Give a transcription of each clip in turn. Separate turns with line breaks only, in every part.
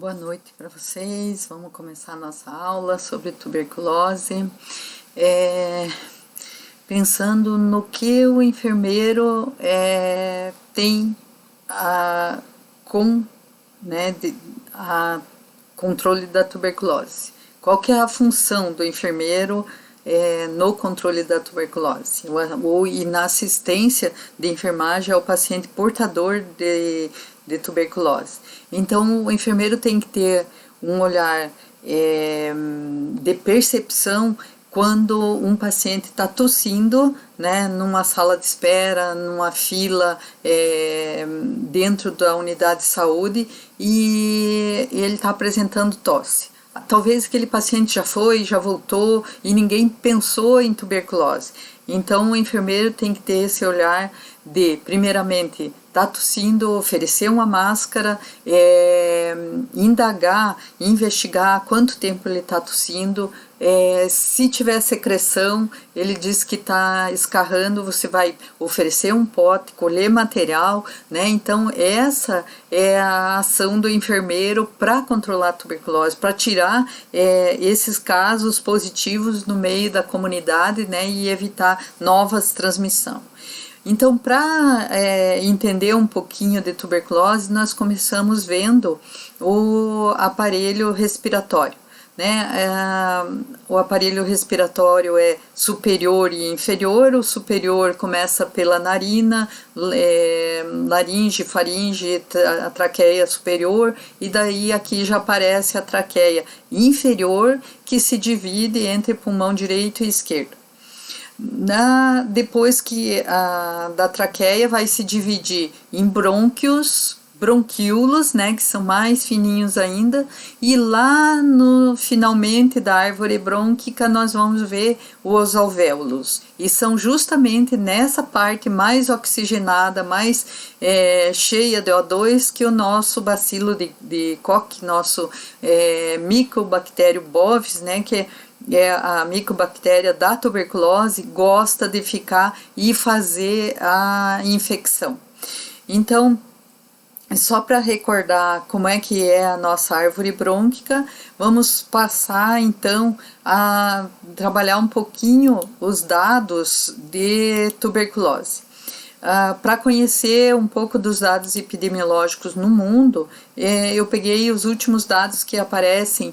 Boa noite para vocês. Vamos começar a nossa aula sobre tuberculose. Pensando no que o enfermeiro tem a controle da tuberculose. Qual que é a função do enfermeiro no controle da tuberculose e na assistência de enfermagem ao paciente portador de tuberculose. Então, o enfermeiro tem que ter um olhar de percepção quando um paciente está tossindo, né, numa sala de espera, numa fila, dentro da unidade de saúde, e ele está apresentando tosse. Talvez aquele paciente já foi, já voltou e ninguém pensou em tuberculose. Então o enfermeiro tem que ter esse olhar de, primeiramente, tá tossindo, oferecer uma máscara, indagar, investigar quanto tempo ele está tossindo. Se tiver secreção, ele diz que está escarrando, você vai oferecer um pote, colher material, né? Então essa é a ação do enfermeiro para controlar a tuberculose, para tirar esses casos positivos no meio da comunidade, né? E evitar novas transmissões. Então, para entender um pouquinho de tuberculose, nós começamos vendo o aparelho respiratório. Né? O aparelho respiratório é superior e inferior. O superior começa pela narina, laringe, faringe, a traqueia superior, e daí aqui já aparece a traqueia inferior, que se divide entre pulmão direito e esquerdo. Depois que da traqueia vai se dividir em brônquios, bronquíolos, né, que são mais fininhos ainda, e lá no finalmente da árvore brônquica nós vamos ver os alvéolos, e são justamente nessa parte mais oxigenada, mais cheia de O2 que o nosso bacilo de Koch, nosso Mycobacterium bovis, né, que é a micobactéria da tuberculose, gosta de ficar e fazer a infecção. Então, só para recordar como é que é a nossa árvore brônquica, vamos passar então a trabalhar um pouquinho os dados de tuberculose. Para conhecer um pouco dos dados epidemiológicos no mundo, eu peguei os últimos dados que aparecem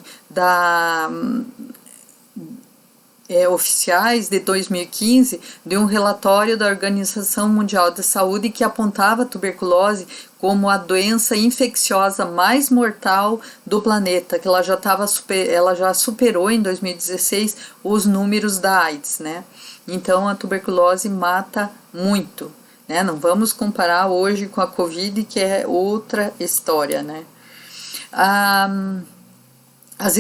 oficiais de 2015, de um relatório da Organização Mundial da Saúde que apontava a tuberculose como a doença infecciosa mais mortal do planeta, que ela já superou em 2016 os números da AIDS, né? Então a tuberculose mata muito, né? Não vamos comparar hoje com a Covid, que é outra história, né? As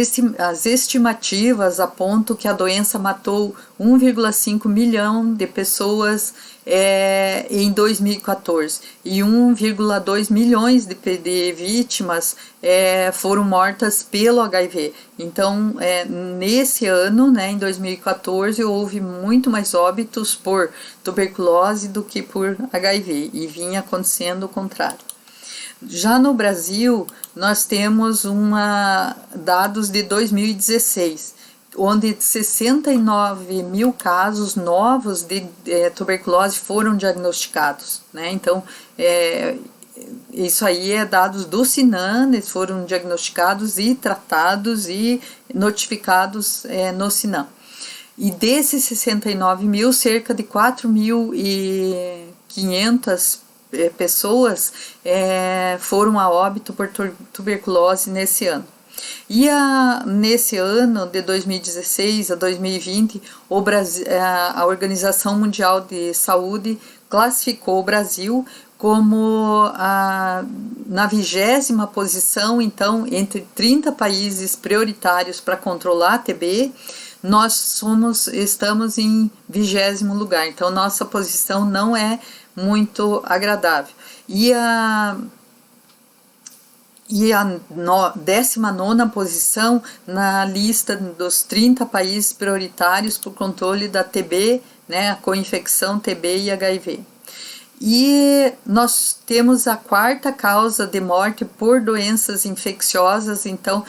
estimativas apontam que a doença matou 1,5 milhão de pessoas em 2014 e 1,2 milhões de vítimas foram mortas pelo HIV. Então, nesse ano, né, em 2014, houve muito mais óbitos por tuberculose do que por HIV, e vinha acontecendo o contrário. Já no Brasil, nós temos dados de 2016, onde 69 mil casos novos de tuberculose foram diagnosticados, né? Então, isso aí é dados do Sinan, eles foram diagnosticados e tratados e notificados no Sinan. E desses 69 mil, cerca de 4.500 pessoas foram a óbito por tuberculose nesse ano. E nesse ano, de 2016 a 2020, a Organização Mundial de Saúde classificou o Brasil como na 20ª posição. Então, entre 30 países prioritários para controlar a TB, nós estamos em 20º lugar. Então, nossa posição não é muito agradável. E a 19ª posição na lista dos 30 países prioritários para o controle da TB, né, a co-infecção TB e HIV. E nós temos a quarta causa de morte por doenças infecciosas, então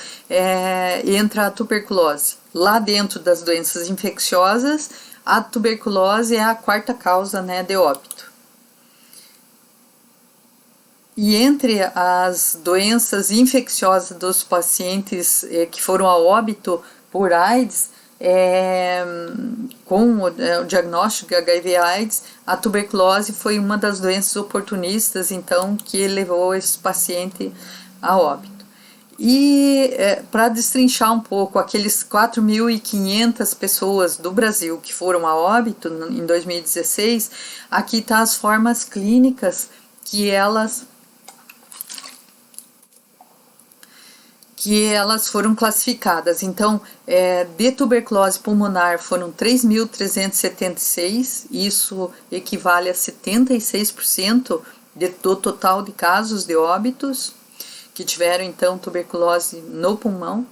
entra a tuberculose. Lá dentro das doenças infecciosas, a tuberculose é a quarta causa, né, de óbito. E entre as doenças infecciosas dos pacientes que foram a óbito por AIDS, com o diagnóstico de HIV/AIDS, a tuberculose foi uma das doenças oportunistas, então, que levou esse paciente a óbito. E para destrinchar um pouco, aqueles 4.500 pessoas do Brasil que foram a óbito em 2016, aqui está as formas clínicas que elas foram classificadas. Então, de tuberculose pulmonar foram 3.376, isso equivale a 76% do total de casos de óbitos que tiveram, então, tuberculose no pulmão.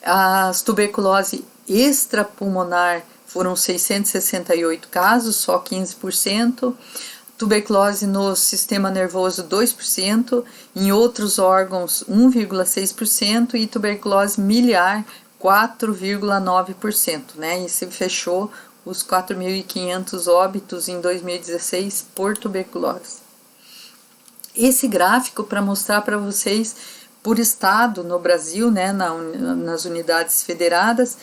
As tuberculose extrapulmonar foram 668 casos, só 15%. Tuberculose no sistema nervoso 2%, em outros órgãos 1,6% e tuberculose miliar 4,9%, né? E se fechou os 4.500 óbitos em 2016 por tuberculose. Esse gráfico para mostrar para vocês por estado no Brasil, né, nas unidades federadas,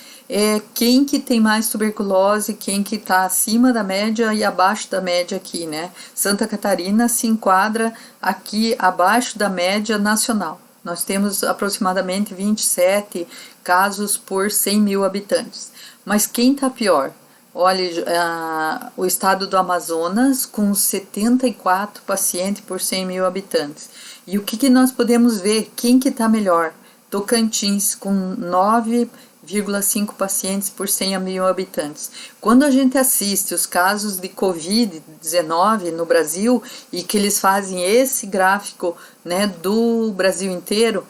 quem que tem mais tuberculose, quem que está acima da média e abaixo da média aqui, né? Santa Catarina se enquadra aqui abaixo da média nacional. Nós temos aproximadamente 27 casos por 100 mil habitantes. Mas quem está pior? Olha, o estado do Amazonas com 74 pacientes por 100 mil habitantes. E o que nós podemos ver? Quem que está melhor? Tocantins com 9,5 pacientes por 100 mil habitantes. Quando a gente assiste os casos de Covid-19 no Brasil e que eles fazem esse gráfico, né, do Brasil inteiro,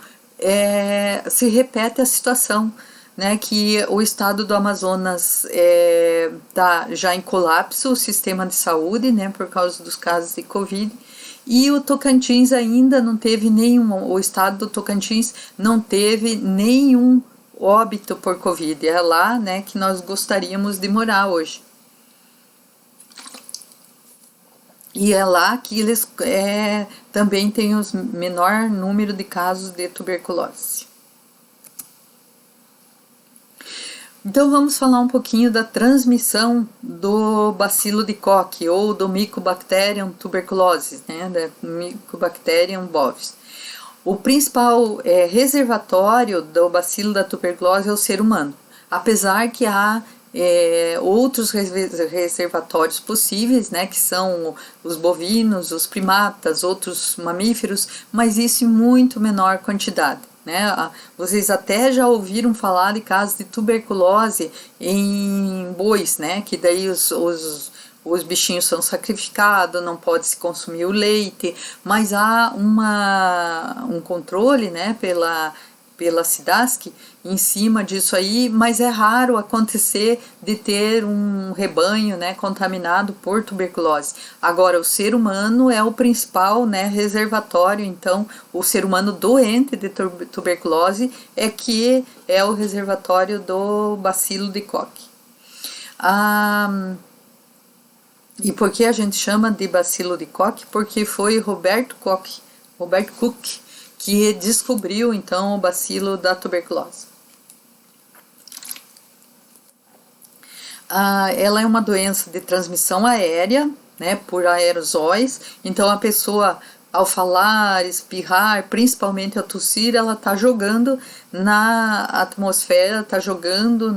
se repete a situação. Né, que o estado do Amazonas está já em colapso, o sistema de saúde, né, por causa dos casos de Covid, e o Tocantins ainda não teve nenhum, o estado do Tocantins não teve nenhum óbito por Covid, é lá, né, que nós gostaríamos de morar hoje. E é lá que eles também têm o menor número de casos de tuberculose. Então vamos falar um pouquinho da transmissão do bacilo de Koch ou do Mycobacterium tuberculosis, né, da Mycobacterium bovis. O principal reservatório do bacilo da tuberculose é o ser humano, apesar que há outros reservatórios possíveis, né, que são os bovinos, os primatas, outros mamíferos, mas isso em muito menor quantidade. Né? Vocês até já ouviram falar de casos de tuberculose em bois, né? Que daí os bichinhos são sacrificados, não pode se consumir o leite, mas há um controle, né, pela SIDASC em cima disso aí, mas é raro acontecer de ter um rebanho, né, contaminado por tuberculose. Agora, o ser humano é o principal, né, reservatório, então o ser humano doente de tuberculose é que é o reservatório do bacilo de Koch. E por que a gente chama de bacilo de Koch? Porque foi Robert Koch que descobriu então o bacilo da tuberculose. Ela é uma doença de transmissão aérea, né, por aerosóis, então a pessoa ao falar, espirrar, principalmente ao tossir, ela está jogando na atmosfera, está jogando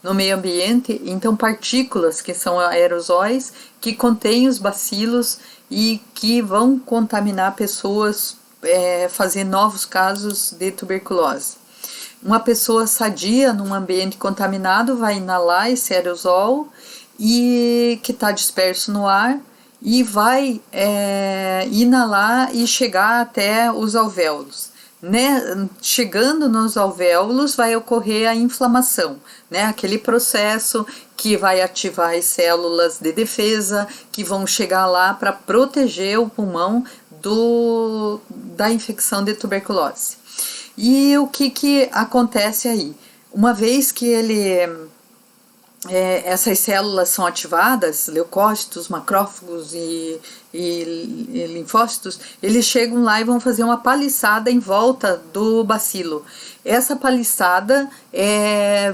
no meio ambiente, então partículas que são aerosóis que contêm os bacilos e que vão contaminar pessoas, fazer novos casos de tuberculose. Uma pessoa sadia num ambiente contaminado vai inalar esse aerosol e que está disperso no ar e vai inalar e chegar até os alvéolos. Né? Chegando nos alvéolos vai ocorrer a inflamação, né? Aquele processo que vai ativar as células de defesa, que vão chegar lá para proteger o pulmão da infecção de tuberculose. E o que acontece aí? Uma vez que essas células são ativadas, leucócitos, macrófagos e linfócitos, eles chegam lá e vão fazer uma paliçada em volta do bacilo. Essa paliçada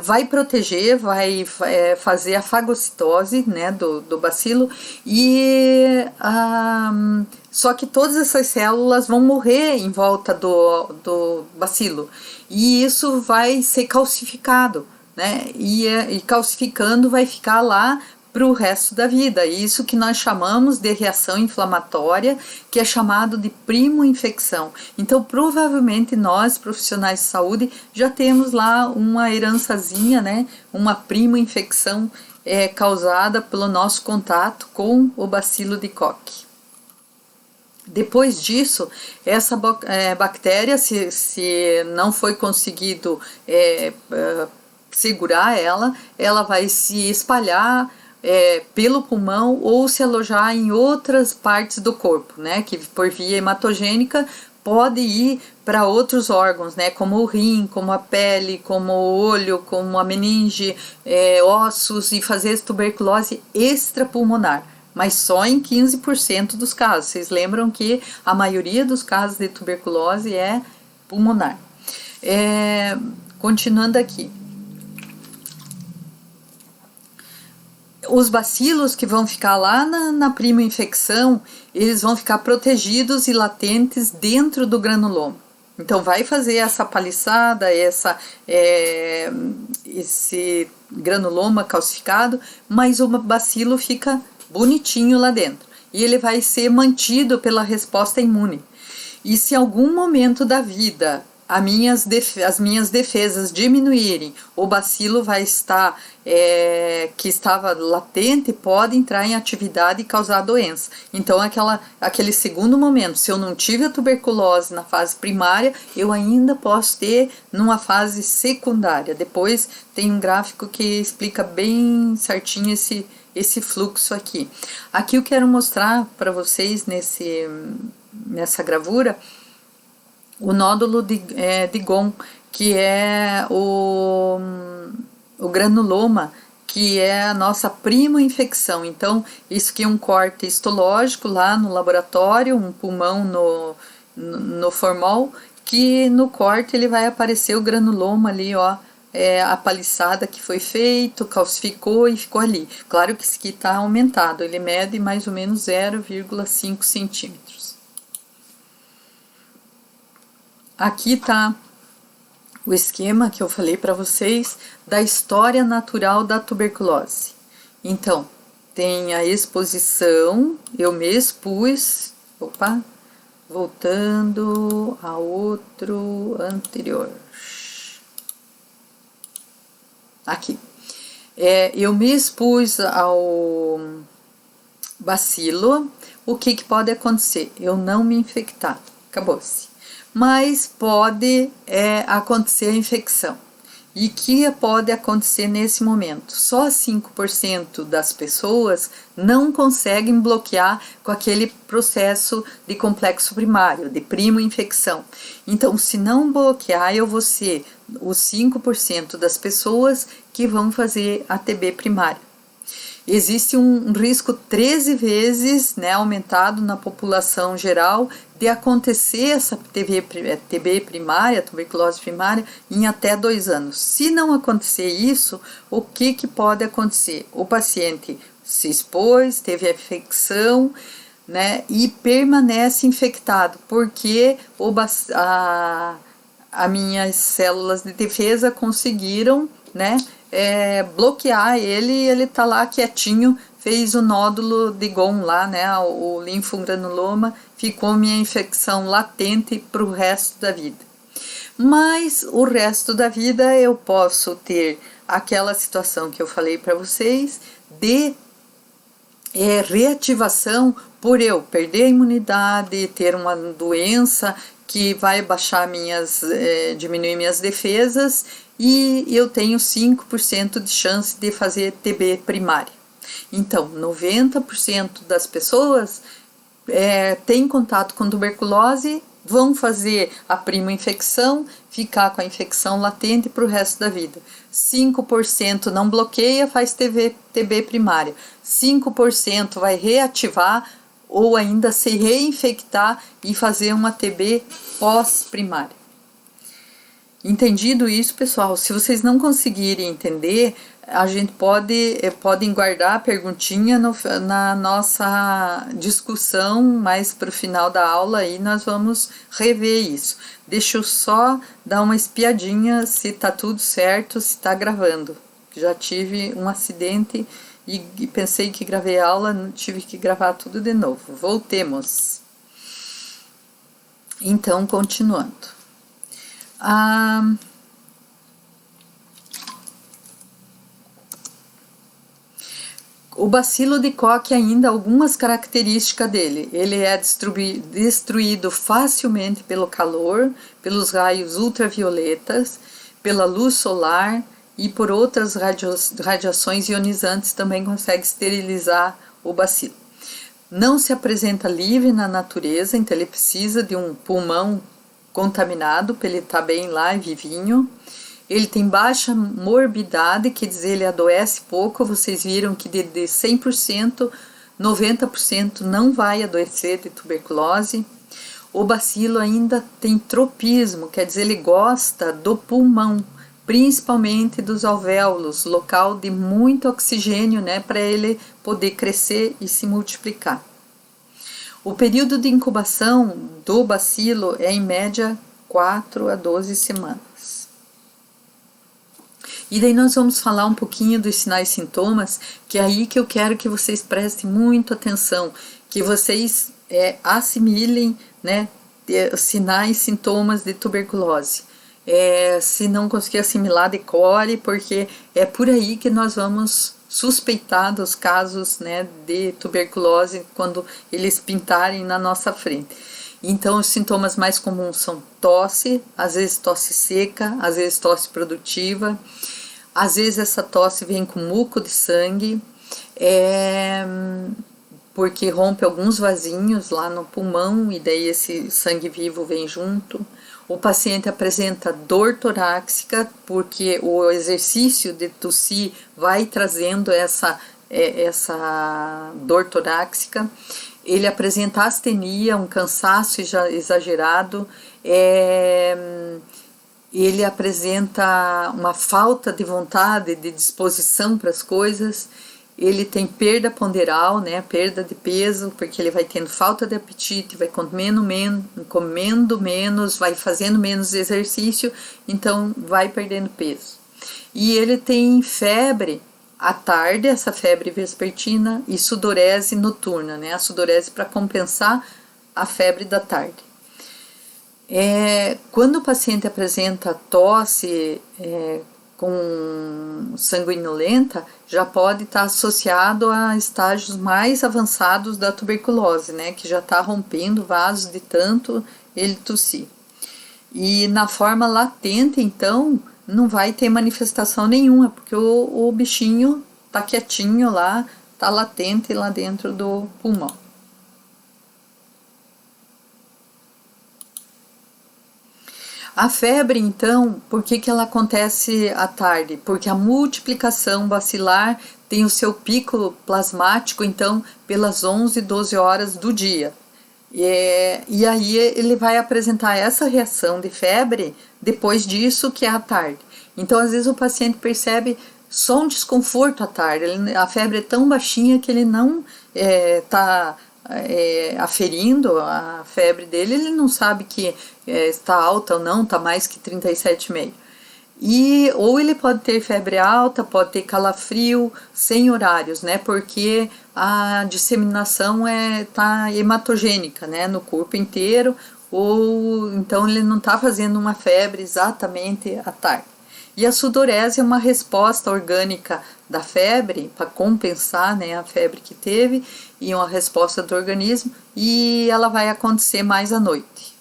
vai proteger, vai fazer a fagocitose, né, do bacilo, só que todas essas células vão morrer em volta do bacilo, e isso vai ser calcificado, né? E calcificando vai ficar lá para o resto da vida. Isso que nós chamamos de reação inflamatória, que é chamado de primo-infecção. Então, provavelmente nós, profissionais de saúde, já temos lá uma herançazinha, né? Uma primo-infecção causada pelo nosso contato com o bacilo de Koch. Depois disso, essa bactéria, se não foi conseguido segurar ela vai se espalhar pelo pulmão ou se alojar em outras partes do corpo, né, que por via hematogênica pode ir para outros órgãos, né, como o rim, como a pele, como o olho, como a meninge, ossos, e fazer tuberculose extrapulmonar, mas só em 15% dos casos. Vocês lembram que a maioria dos casos de tuberculose é pulmonar. Continuando aqui. Os bacilos que vão ficar lá na prima infecção, eles vão ficar protegidos e latentes dentro do granuloma. Então vai fazer essa paliçada, esse granuloma calcificado, mas o bacilo fica bonitinho lá dentro. E ele vai ser mantido pela resposta imune. E se em algum momento da vida as minhas defesas diminuírem, o bacilo vai estar, que estava latente, pode entrar em atividade e causar doença. Então, aquele segundo momento, se eu não tive a tuberculose na fase primária, eu ainda posso ter numa fase secundária. Depois tem um gráfico que explica bem certinho esse fluxo aqui. Aqui eu quero mostrar para vocês nessa gravura o nódulo de Ghon, que é o granuloma, que é a nossa prima infecção. Então, isso aqui é um corte histológico lá no laboratório, um pulmão no formol, que no corte ele vai aparecer o granuloma ali, ó, a paliçada que foi feito, calcificou e ficou ali. Claro que isso aqui está aumentado, ele mede mais ou menos 0,5 centímetros. Aqui está o esquema que eu falei para vocês da história natural da tuberculose. Então, tem a exposição, eu me expus, voltando a outro anterior. Aqui. Eu me expus ao bacilo, o que pode acontecer? Eu não me infectar, acabou-se. Mas pode acontecer a infecção. E que pode acontecer nesse momento? Só 5% das pessoas não conseguem bloquear com aquele processo de complexo primário, de primo-infecção. Então, se não bloquear, eu vou ser os 5% das pessoas que vão fazer a TB primária. Existe um risco 13 vezes, né, aumentado na população geral de acontecer essa TB primária, tuberculose primária, em até 2 anos. Se não acontecer isso, o que pode acontecer? O paciente se expôs, teve a infecção, né, e permanece infectado, porque as minhas células de defesa conseguiram, né, bloquear ele tá lá quietinho, fez o nódulo de Ghon lá, né, o linfogranuloma, ficou minha infecção latente para o resto da vida. Mas o resto da vida eu posso ter aquela situação que eu falei para vocês de reativação por eu perder a imunidade, ter uma doença que vai baixar diminuir minhas defesas, e eu tenho 5% de chance de fazer TB primária. Então, 90% das pessoas têm contato com tuberculose, vão fazer a prima infecção, ficar com a infecção latente para o resto da vida. 5% não bloqueia, faz TB primária. 5% vai reativar ou ainda se reinfectar e fazer uma TB pós-primária. Entendido isso, pessoal? Se vocês não conseguirem entender, a gente podem guardar a perguntinha na nossa discussão, mais para o final da aula aí nós vamos rever isso. Deixa eu só dar uma espiadinha se tá tudo certo, se tá gravando. Já tive um acidente e pensei que gravei a aula, tive que gravar tudo de novo. Voltemos. Então, continuando. O bacilo de Koch ainda algumas características dele. Ele é destruído facilmente pelo calor, pelos raios ultravioletas, pela luz solar e por outras radiações ionizantes também consegue esterilizar o bacilo. Não se apresenta livre na natureza, então ele precisa de um pulmão contaminado para ele estar bem lá e vivinho. Ele tem baixa morbidade, quer dizer, ele adoece pouco. Vocês viram que de 100%, 90% não vai adoecer de tuberculose. O bacilo ainda tem tropismo, quer dizer, ele gosta do pulmão, principalmente dos alvéolos, local de muito oxigênio, né, para ele poder crescer e se multiplicar. O período de incubação do bacilo é em média 4 a 12 semanas. E daí nós vamos falar um pouquinho dos sinais e sintomas, que é aí que eu quero que vocês prestem muito atenção, que vocês assimilem, né, sinais e sintomas de tuberculose. Se não conseguir assimilar, decore, porque é por aí que nós vamos suspeitar dos casos, né, de tuberculose quando eles pintarem na nossa frente. Então, os sintomas mais comuns são tosse, às vezes tosse seca, às vezes tosse produtiva, às vezes essa tosse vem com muco de sangue, porque rompe alguns vasinhos lá no pulmão e daí esse sangue vivo vem junto. O paciente apresenta dor torácica, porque o exercício de tossir vai trazendo essa dor torácica. Ele apresenta astenia, um cansaço exagerado. Ele apresenta uma falta de vontade, de disposição para as coisas. Ele tem perda ponderal, né, perda de peso, porque ele vai tendo falta de apetite, vai comendo menos, vai fazendo menos exercício, então vai perdendo peso. E ele tem febre à tarde, essa febre vespertina, e sudorese noturna, né, a sudorese para compensar a febre da tarde. Quando o paciente apresenta tosse com sanguinolenta, já pode estar associado a estágios mais avançados da tuberculose, né, que já está rompendo vasos de tanto ele tossir. E na forma latente, então, não vai ter manifestação nenhuma, porque o bichinho está quietinho lá, está latente lá dentro do pulmão. A febre, então, por que ela acontece à tarde? Porque a multiplicação bacilar tem o seu pico plasmático, então, pelas 11, 12 horas do dia. E aí ele vai apresentar essa reação de febre depois disso, que é à tarde. Então, às vezes o paciente percebe só um desconforto à tarde. A febre é tão baixinha que ele não está aferindo a febre dele, ele não sabe que está alta ou não, está mais que 37,5. Ou ele pode ter febre alta, pode ter calafrio, sem horários, né? Porque a disseminação tá hematogênica, né? No corpo inteiro, ou então ele não está fazendo uma febre exatamente à tarde. E a sudorese é uma resposta orgânica da febre, para compensar, né, a febre que teve, e uma resposta do organismo, e ela vai acontecer mais à noite.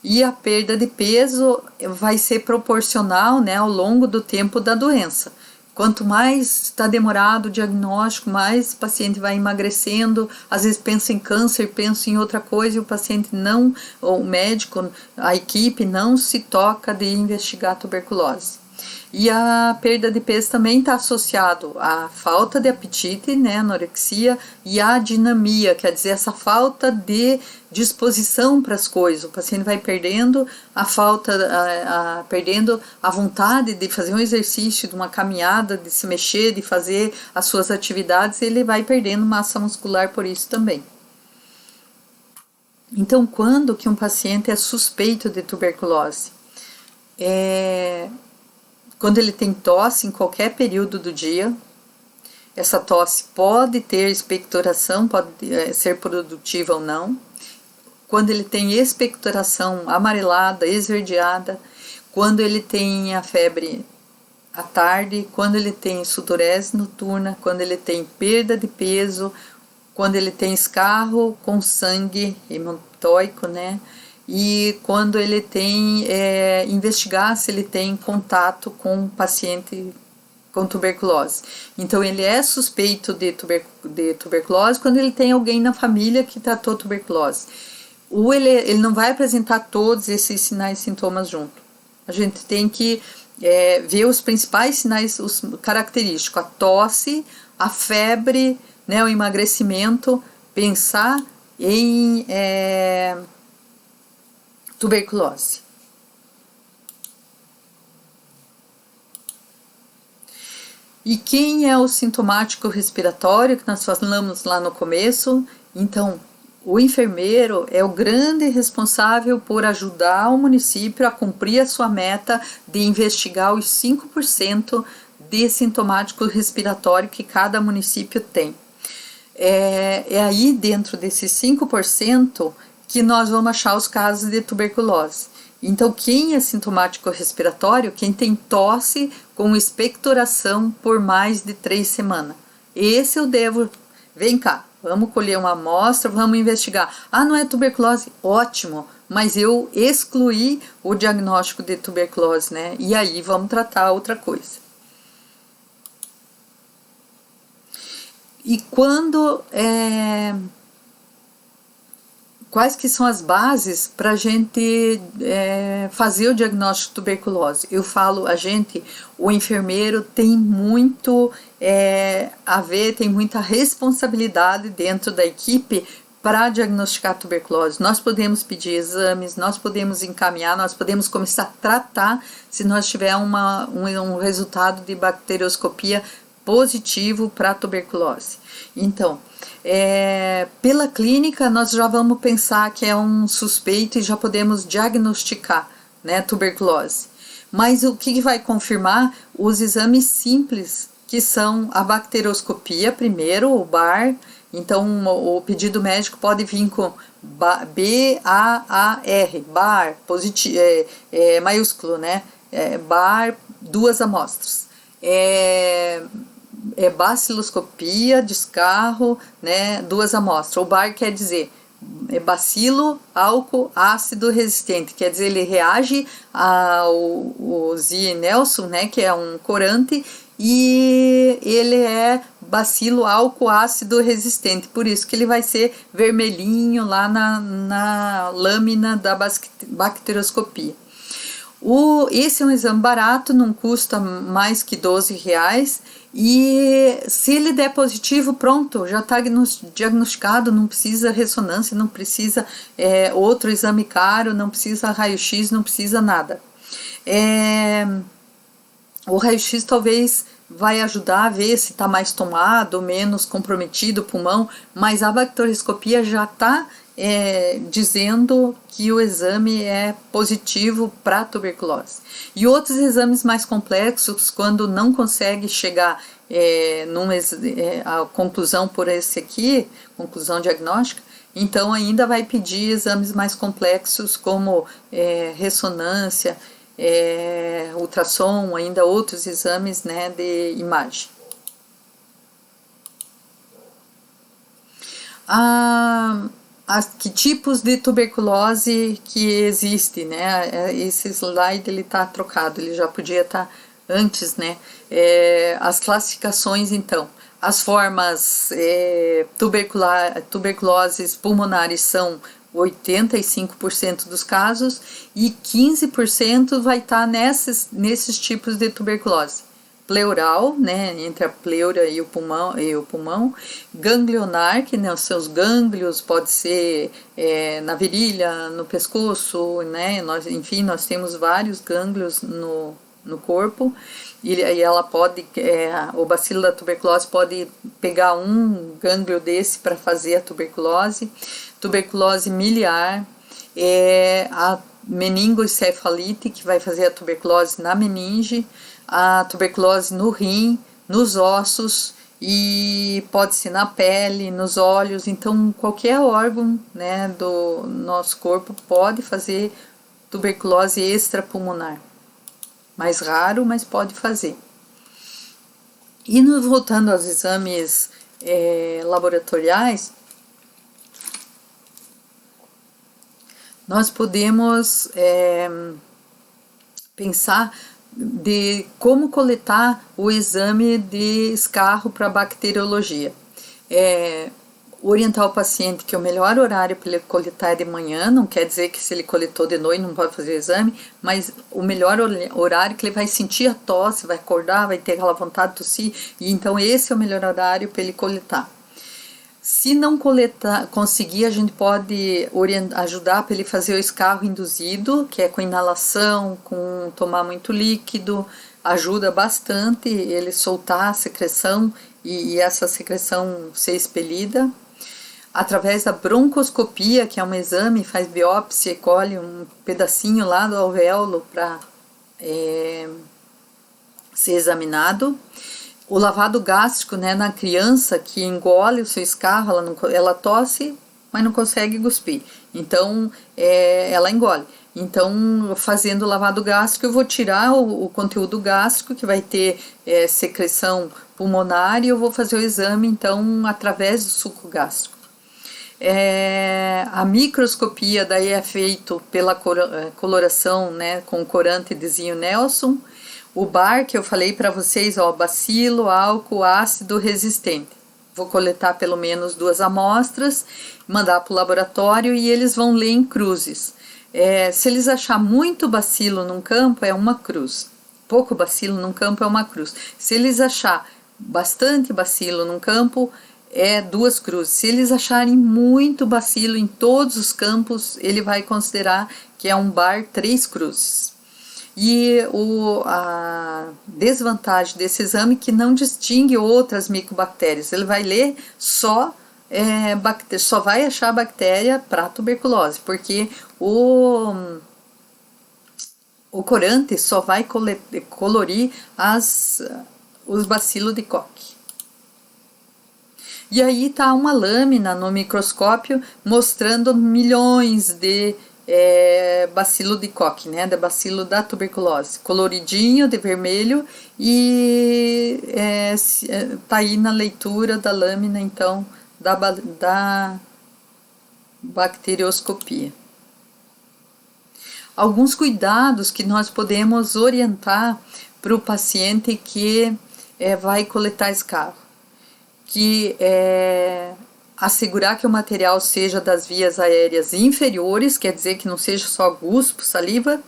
e a perda de peso vai ser proporcional, né, ao longo do tempo da doença. Quanto mais está demorado o diagnóstico, mais o paciente vai emagrecendo, às vezes pensa em câncer, pensa em outra coisa e o paciente não, ou o médico, a equipe não se toca de investigar a tuberculose. E a perda de peso também está associado à falta de apetite, né, anorexia, e à dinamia, quer dizer, essa falta de disposição para as coisas. O paciente vai perdendo perdendo a vontade de fazer um exercício, de uma caminhada, de se mexer, de fazer as suas atividades, ele vai perdendo massa muscular por isso também. Então, quando que um paciente é suspeito de tuberculose? Quando ele tem tosse em qualquer período do dia, essa tosse pode ter expectoração, pode ser produtiva ou não. Quando ele tem expectoração amarelada, esverdeada, quando ele tem a febre à tarde, quando ele tem sudorese noturna, quando ele tem perda de peso, quando ele tem escarro com sangue hematóico, né? E quando ele tem, investigar se ele tem contato com um paciente com tuberculose. Então ele é suspeito de tuberculose quando ele tem alguém na família que tratou tuberculose. Ele não vai apresentar todos esses sinais e sintomas junto. A gente tem que ver os principais sinais, os característicos, a tosse, a febre, né, o emagrecimento, pensar em tuberculose. E quem é o sintomático respiratório, que nós falamos lá no começo? Então, o enfermeiro é o grande responsável por ajudar o município a cumprir a sua meta de investigar os 5% de sintomático respiratório que cada município tem. É aí dentro desses 5% que nós vamos achar os casos de tuberculose. Então, quem é sintomático respiratório? Quem tem tosse com expectoração por mais de 3 semanas. Esse eu devo... Vem cá, vamos colher uma amostra, vamos investigar. Ah, não é tuberculose? Ótimo, mas eu excluí o diagnóstico de tuberculose, né? E aí vamos tratar outra coisa. E quando... Quais que são as bases para a gente fazer o diagnóstico de tuberculose? Eu falo, o enfermeiro tem muito a ver, tem muita responsabilidade dentro da equipe para diagnosticar a tuberculose. Nós podemos pedir exames, nós podemos encaminhar, nós podemos começar a tratar se nós tivermos um resultado de bacterioscopia positivo para a tuberculose. Então, pela clínica nós já vamos pensar que é um suspeito e já podemos diagnosticar, né, tuberculose. Mas o que vai confirmar? Os exames simples, que são a bacterioscopia primeiro, o BAR. Então o pedido médico pode vir com B-A-A-R, BAR, maiúsculo, né? BAR, 2 amostras. Baciloscopia, descarro, né, 2 amostras. O BAR quer dizer bacilo, álcool, ácido resistente, quer dizer, ele reage ao Zie-Nelson, né, que é um corante, e ele é bacilo, álcool, ácido resistente, por isso que ele vai ser vermelhinho lá na lâmina da bacterioscopia. Esse é um exame barato, não custa mais que R$12, e se ele der positivo, pronto, já está diagnosticado, não precisa ressonância, não precisa outro exame caro, não precisa raio-x, não precisa nada. O raio-x talvez vai ajudar a ver se está mais tomado, menos comprometido o pulmão, mas a bacterioscopia já está dizendo que o exame é positivo para tuberculose. E outros exames mais complexos, quando não consegue chegar a conclusão por esse aqui, conclusão diagnóstica, então ainda vai pedir exames mais complexos como ressonância, ultrassom, ainda outros exames, né, de imagem. que tipos de tuberculose que existe, né? Esse slide ele tá trocado, ele já podia estar antes, né? As classificações, então. As formas tuberculoses pulmonares são 85% dos casos e 15% vai estar nesses tipos de tuberculose. Pleural, né, entre a pleura e o pulmão, ganglionar, que né, os seus gânglios pode ser na virilha, no pescoço, né, enfim, nós temos vários gânglios no corpo, e ela pode, o bacilo da tuberculose pode pegar um gânglio desse para fazer a tuberculose miliar, a meningoencefalite, que vai fazer a tuberculose na meninge, a tuberculose no rim, nos ossos e pode ser na pele, nos olhos, então qualquer órgão, né, do nosso corpo pode fazer tuberculose extrapulmonar. Mais raro, mas pode fazer. E voltando aos exames laboratoriais, nós podemos pensar de como coletar o exame de escarro para bacteriologia. Orientar o paciente que o melhor horário para ele coletar é de manhã, não quer dizer que se ele coletou de noite não pode fazer o exame, mas o melhor horário que ele vai sentir a tosse, vai acordar, vai ter aquela vontade de tossir, e então esse é o melhor horário para ele coletar. Se não conseguir, a gente pode ajudar para ele fazer o escarro induzido, que é com inalação, com tomar muito líquido, ajuda bastante ele soltar a secreção e essa secreção ser expelida. Através da broncoscopia, que é um exame, faz biópsia e colhe um pedacinho lá do alvéolo para ser examinado. O lavado gástrico, né, na criança que engole o seu escarro, ela tosse, mas não consegue cuspir. Então, ela engole. Então, fazendo o lavado gástrico, eu vou tirar o conteúdo gástrico, que vai ter secreção pulmonar, e eu vou fazer o exame, então, através do suco gástrico. A microscopia daí é feito pela coloração, né, com corante de Zinho Nelson. O bar que eu falei para vocês, bacilo, álcool, ácido resistente. Vou coletar pelo menos 2 amostras, mandar para o laboratório e eles vão ler em cruzes. Se eles achar muito bacilo num campo, é uma cruz. Pouco bacilo num campo é uma cruz. Se eles achar bastante bacilo num campo, é 2 cruzes. Se eles acharem muito bacilo em todos os campos, ele vai considerar que é um bar 3 cruzes. E a desvantagem desse exame é que não distingue outras micobactérias. Ele vai ler só vai achar bactéria para tuberculose, porque o corante só vai colorir os bacilos de Koch. E aí está uma lâmina no microscópio mostrando milhões de bacilo de Koch, né, da bacilo da tuberculose, coloridinho de vermelho, e tá aí na leitura da lâmina, então, da bacterioscopia. Alguns cuidados que nós podemos orientar para o paciente que vai coletar escarro, que assegurar que o material seja das vias aéreas inferiores, quer dizer que não seja só guspo, saliva.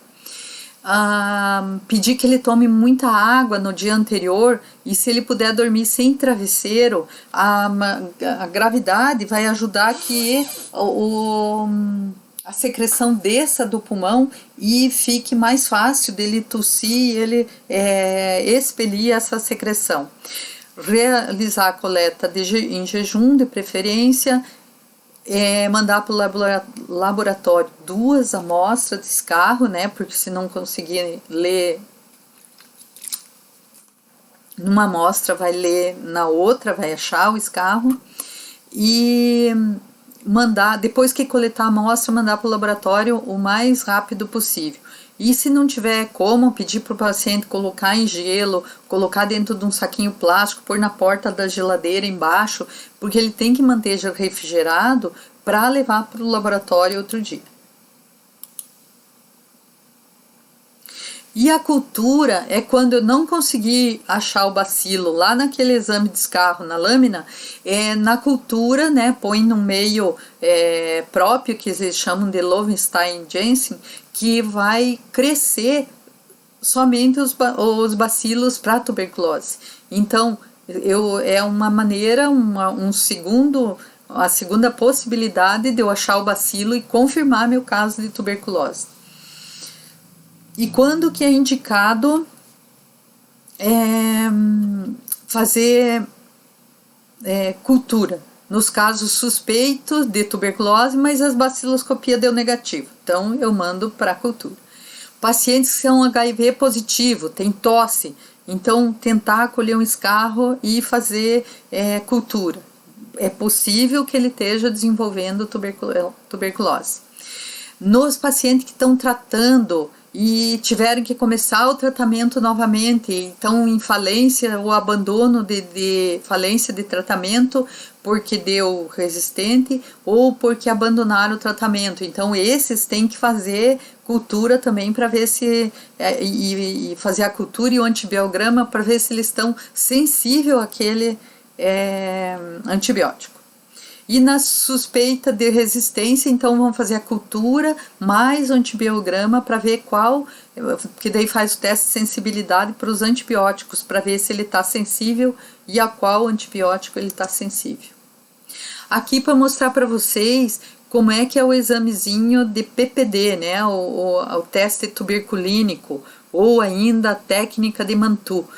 Pedir que ele tome muita água no dia anterior, e se ele puder dormir sem travesseiro, a gravidade vai ajudar que a secreção desça do pulmão e fique mais fácil dele tossir e ele expelir essa secreção. Realizar a coleta em jejum, de preferência, mandar para o laboratório 2 amostras de escarro, né, porque se não conseguir ler numa amostra, vai ler na outra, vai achar o escarro, e mandar, depois que coletar a amostra, mandar para o laboratório o mais rápido possível. E se não tiver como, pedir para o paciente colocar em gelo, colocar dentro de um saquinho plástico, pôr na porta da geladeira embaixo, porque ele tem que manter refrigerado para levar para o laboratório outro dia. E a cultura é quando eu não consegui achar o bacilo lá naquele exame de escarro na lâmina, na cultura, né, põe num meio próprio, que eles chamam de Lowenstein-Jansen, que vai crescer somente os bacilos para tuberculose. Então, é uma maneira, a segunda possibilidade de eu achar o bacilo e confirmar meu caso de tuberculose. E quando que é indicado fazer cultura? Nos casos suspeitos de tuberculose, mas as baciloscopias deu negativo. Então, eu mando para cultura. Pacientes que são HIV positivo, tem tosse, então tentar colher um escarro e fazer cultura. É possível que ele esteja desenvolvendo tuberculose. Nos pacientes que estão tratando e tiveram que começar o tratamento novamente, então em falência ou abandono de falência de tratamento porque deu resistente ou porque abandonaram o tratamento, então esses têm que fazer cultura também para ver se e fazer a cultura e o antibiograma para ver se eles estão sensíveis àquele antibiótico. E na suspeita de resistência, então vamos fazer a cultura mais o antibiograma para ver qual, que daí faz o teste de sensibilidade para os antibióticos, para ver se ele está sensível e a qual antibiótico ele está sensível. Aqui para mostrar para vocês como é que é o examezinho de PPD, né, o teste tuberculínico, ou ainda a técnica de Mantoux.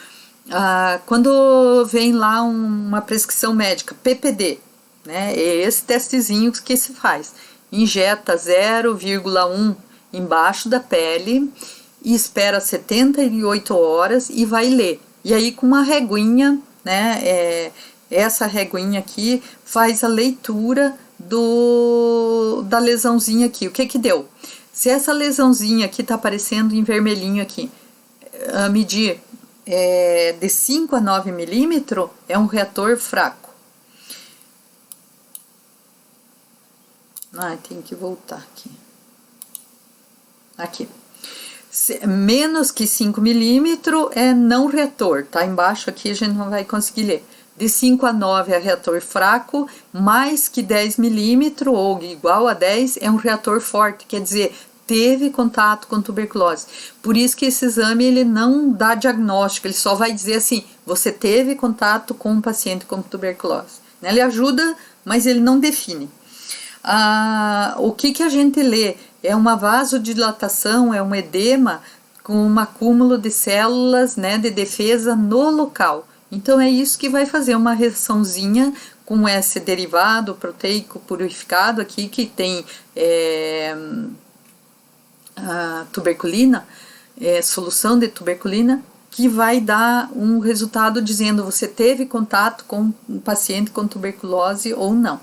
Quando vem lá uma prescrição médica, PPD, né, é esse testezinho que se faz. Injeta 0,1 embaixo da pele e espera 78 horas e vai ler. E aí com uma reguinha, né, essa reguinha aqui faz a leitura da lesãozinha aqui. O que que deu? Se essa lesãozinha aqui tá aparecendo em vermelhinho aqui, medir de 5 a 9 milímetros, é um reator fraco. Tem que voltar aqui. Aqui. Menos que 5 milímetros é não reator, tá? Embaixo aqui a gente não vai conseguir ler. De 5 a 9 é reator fraco, mais que 10 milímetros ou igual a 10 é um reator forte, quer dizer, teve contato com tuberculose. Por isso que esse exame ele não dá diagnóstico, ele só vai dizer assim, você teve contato com um paciente com tuberculose. Ele ajuda, mas ele não define. O que a gente lê? É uma vasodilatação, é um edema com um acúmulo de células, né, de defesa no local. Então é isso que vai fazer uma reaçãozinha com esse derivado proteico purificado aqui que tem a tuberculina, solução de tuberculina, que vai dar um resultado dizendo você teve contato com um paciente com tuberculose ou não.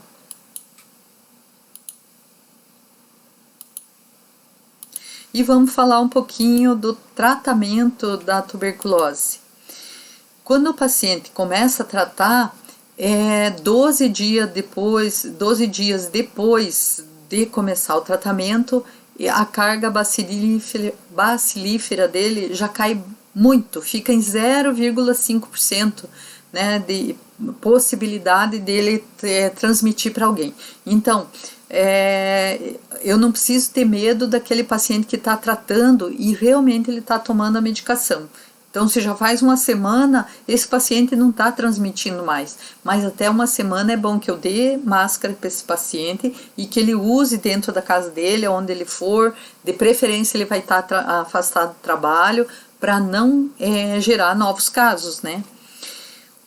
E vamos falar um pouquinho do tratamento da tuberculose. Quando o paciente começa a tratar, 12 dias depois de começar o tratamento, a carga bacilífera dele já cai muito, fica em 0,5%, né, de possibilidade dele transmitir para alguém. Então, eu não preciso ter medo daquele paciente que está tratando e realmente ele está tomando a medicação. Então, se já faz uma semana, esse paciente não está transmitindo mais. Mas até uma semana é bom que eu dê máscara para esse paciente e que ele use dentro da casa dele, onde ele for. De preferência, ele vai estar afastado do trabalho para não gerar novos casos, né?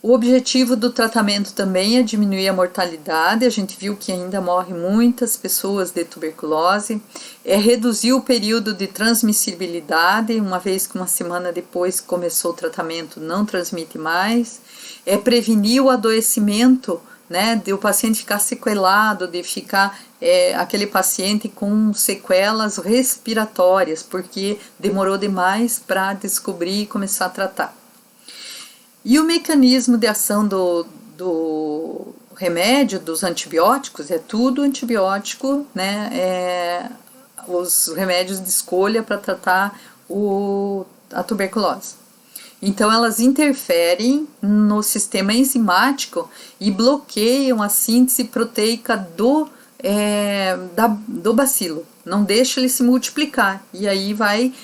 O objetivo do tratamento também é diminuir a mortalidade. A gente viu que ainda morrem muitas pessoas de tuberculose. É reduzir o período de transmissibilidade, uma vez que uma semana depois que começou o tratamento não transmite mais. É prevenir o adoecimento, né, de o paciente ficar sequelado, de ficar aquele paciente com sequelas respiratórias, porque demorou demais para descobrir e começar a tratar. E o mecanismo de ação do remédio dos antibióticos é tudo antibiótico, né? Os remédios de escolha para tratar a tuberculose. Então elas interferem no sistema enzimático e bloqueiam a síntese proteica do bacilo, não deixa ele se multiplicar, e aí vai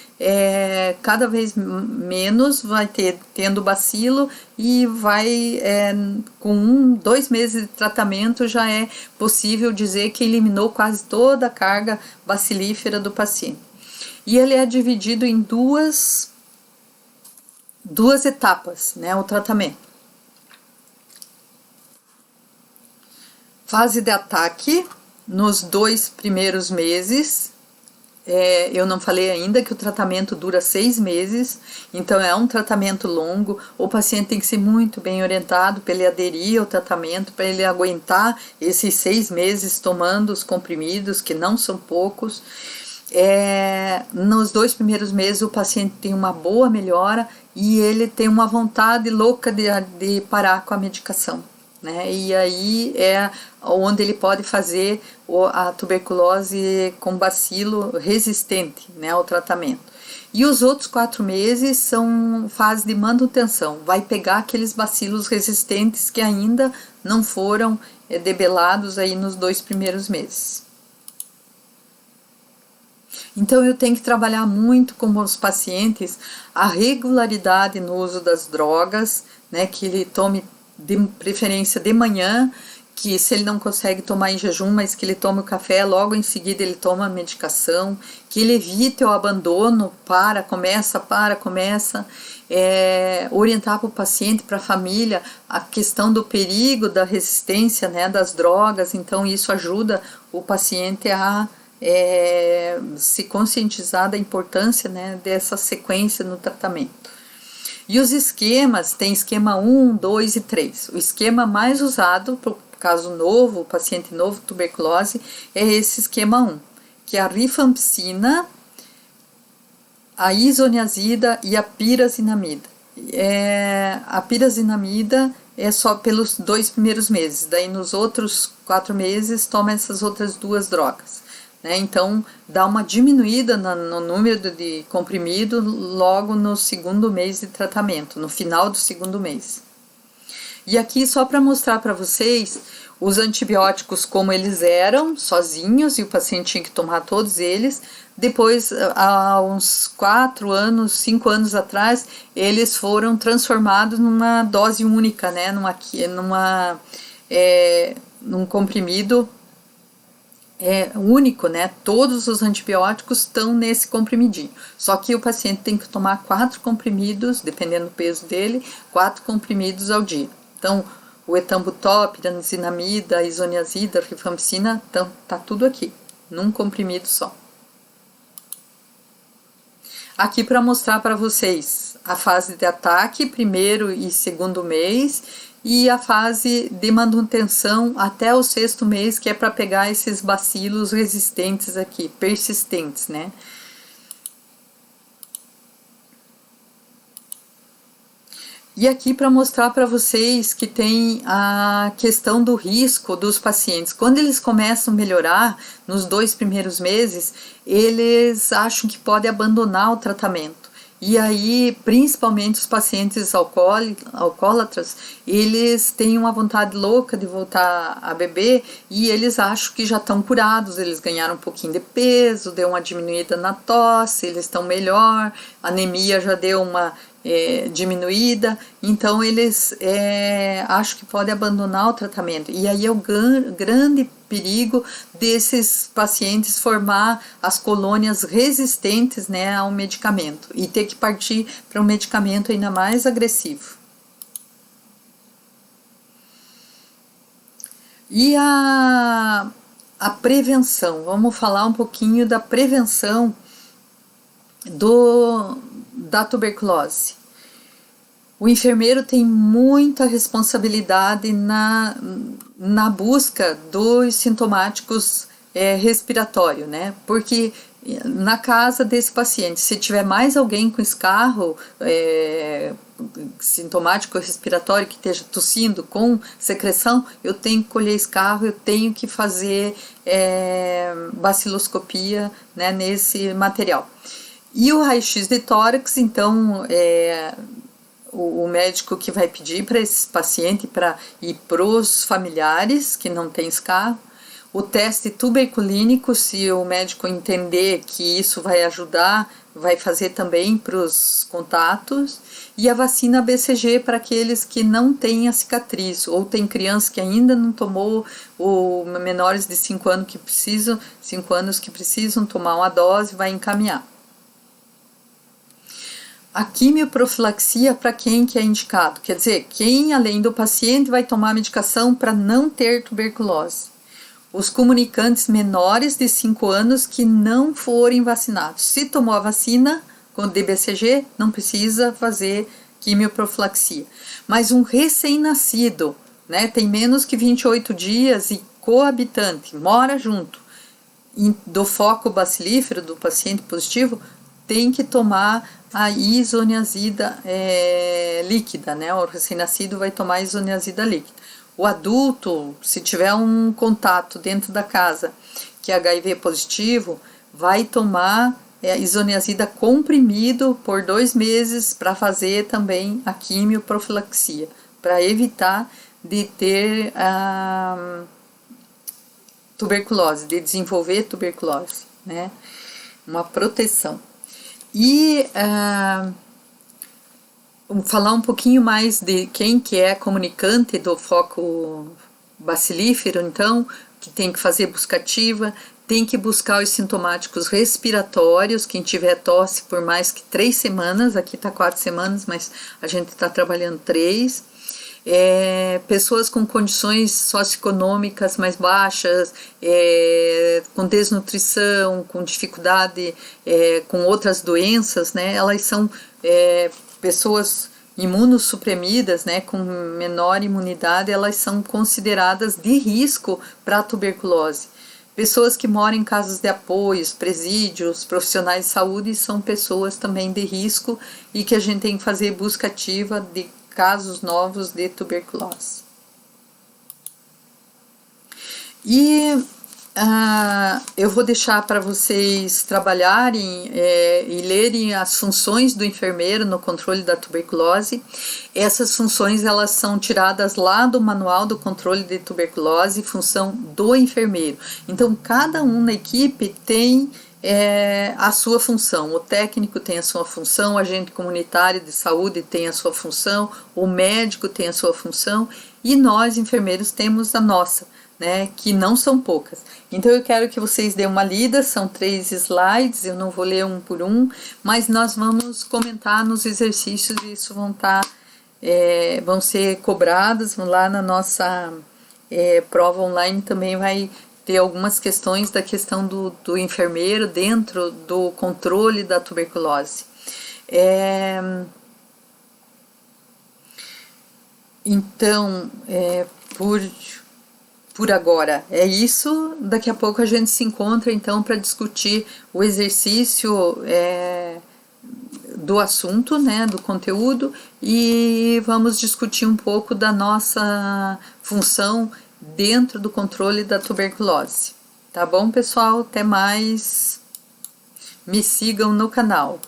cada vez menos vai tendo bacilo, e vai com 2 meses de tratamento já é possível dizer que eliminou quase toda a carga bacilífera do paciente. E ele é dividido em duas etapas, né, o tratamento. Fase de ataque, nos 2 primeiros meses. Eu não falei ainda que o tratamento dura 6 meses, então é um tratamento longo. O paciente tem que ser muito bem orientado para ele aderir ao tratamento, para ele aguentar esses 6 meses tomando os comprimidos, que não são poucos. Nos 2 primeiros meses o paciente tem uma boa melhora e ele tem uma vontade louca de parar com a medicação, né? E aí é onde ele pode fazer a tuberculose com bacilo resistente, né, ao tratamento. E os outros 4 meses são fase de manutenção, vai pegar aqueles bacilos resistentes que ainda não foram debelados aí nos 2 primeiros meses. Então eu tenho que trabalhar muito com os pacientes a regularidade no uso das drogas, né, que ele tome de preferência de manhã, que se ele não consegue tomar em jejum, mas que ele tome o café, logo em seguida ele toma a medicação, que ele evite o abandono, começa, orientar para o paciente, para a família, a questão do perigo da resistência, né, das drogas. Então isso ajuda o paciente a se conscientizar da importância, né, dessa sequência no tratamento. E os esquemas, tem esquema 1, 2 e 3. O esquema mais usado para o caso novo, o paciente novo, tuberculose, é esse esquema 1, que é a rifampicina, a isoniazida e a pirazinamida. A pirazinamida é só pelos 2 primeiros meses, daí nos outros 4 meses toma essas outras 2 drogas. Então dá uma diminuída no número de comprimido logo no 2º mês de tratamento, no final do 2º mês. E aqui só para mostrar para vocês os antibióticos como eles eram, sozinhos, e o paciente tinha que tomar todos eles. Depois, há uns 4 anos, 5 anos atrás, eles foram transformados numa dose única, né? Num comprimido único, né? Todos os antibióticos estão nesse comprimidinho. Só que o paciente tem que tomar 4 comprimidos, dependendo do peso dele, 4 comprimidos ao dia. Então, o etambutol, pirazinamida, isoniazida, rifampicina, então tá tudo aqui, num comprimido só. Aqui para mostrar para vocês a fase de ataque, 1º e 2º mês, e a fase de manutenção até o 6º mês, que é para pegar esses bacilos resistentes aqui, persistentes, né? E aqui para mostrar para vocês que tem a questão do risco dos pacientes. Quando eles começam a melhorar, nos 2 primeiros meses, eles acham que podem abandonar o tratamento. E aí, principalmente os pacientes alcoólatras, eles têm uma vontade louca de voltar a beber e eles acham que já estão curados, eles ganharam um pouquinho de peso, deu uma diminuída na tosse, eles estão melhor, a anemia já deu uma diminuída, então eles acham que podem abandonar o tratamento. E aí é o grande perigo desses pacientes formar as colônias resistentes, né, ao medicamento e ter que partir para um medicamento ainda mais agressivo. E a prevenção, vamos falar um pouquinho da prevenção da tuberculose. O enfermeiro tem muita responsabilidade na busca dos sintomáticos respiratórios, né? Porque na casa desse paciente, se tiver mais alguém com escarro sintomático respiratório que esteja tossindo com secreção, eu tenho que colher escarro, eu tenho que fazer baciloscopia, né, nesse material. E o raio-x de tórax, então, o médico que vai pedir para esse paciente e para os familiares que não têm escarro. O teste tuberculínico, se o médico entender que isso vai ajudar, vai fazer também para os contatos. E a vacina BCG para aqueles que não têm a cicatriz, ou tem criança que ainda não tomou, ou menores de 5 anos que precisam tomar uma dose, vai encaminhar. A quimioprofilaxia para quem que é indicado? Quer dizer, quem além do paciente vai tomar medicação para não ter tuberculose. Os comunicantes menores de 5 anos que não forem vacinados. Se tomou a vacina com DBCG, não precisa fazer quimioprofilaxia. Mas um recém-nascido, né, tem menos que 28 dias e coabitante, mora junto, do foco bacilífero do paciente positivo, tem que tomar a isoniazida líquida, né? O recém-nascido vai tomar a isoniazida líquida. O adulto, se tiver um contato dentro da casa que é HIV positivo, vai tomar isoniazida comprimido por 2 meses para fazer também a quimioprofilaxia, para evitar de ter tuberculose, de desenvolver tuberculose, né? Uma proteção. E falar um pouquinho mais de quem que é comunicante do foco bacilífero, então, que tem que fazer buscativa, tem que buscar os sintomáticos respiratórios, quem tiver tosse por mais que 3 semanas, aqui está 4 semanas, mas a gente está trabalhando 3, pessoas com condições socioeconômicas mais baixas, com desnutrição, com dificuldade, com outras doenças, né? Elas são pessoas imunossuprimidas, né, com menor imunidade, elas são consideradas de risco para a tuberculose. Pessoas que moram em casas de apoio, presídios, profissionais de saúde são pessoas também de risco e que a gente tem que fazer busca ativa de casos novos de tuberculose. E eu vou deixar para vocês trabalharem e lerem as funções do enfermeiro no controle da tuberculose. Essas funções elas são tiradas lá do manual do controle de tuberculose, função do enfermeiro. Então cada um na equipe tem a sua função, o técnico tem a sua função, o agente comunitário de saúde tem a sua função, o médico tem a sua função e nós enfermeiros temos a nossa, né, que não são poucas. Então eu quero que vocês dêem uma lida, são 3 slides, eu não vou ler um por um, mas nós vamos comentar nos exercícios e isso vão ser cobrados lá na nossa prova online, também vai ter algumas questões da questão do enfermeiro dentro do controle da tuberculose. Então, por agora é isso, daqui a pouco a gente se encontra então para discutir o exercício do assunto, né, do conteúdo, e vamos discutir um pouco da nossa função dentro do controle da tuberculose. Tá bom, pessoal? Até mais. Me sigam no canal.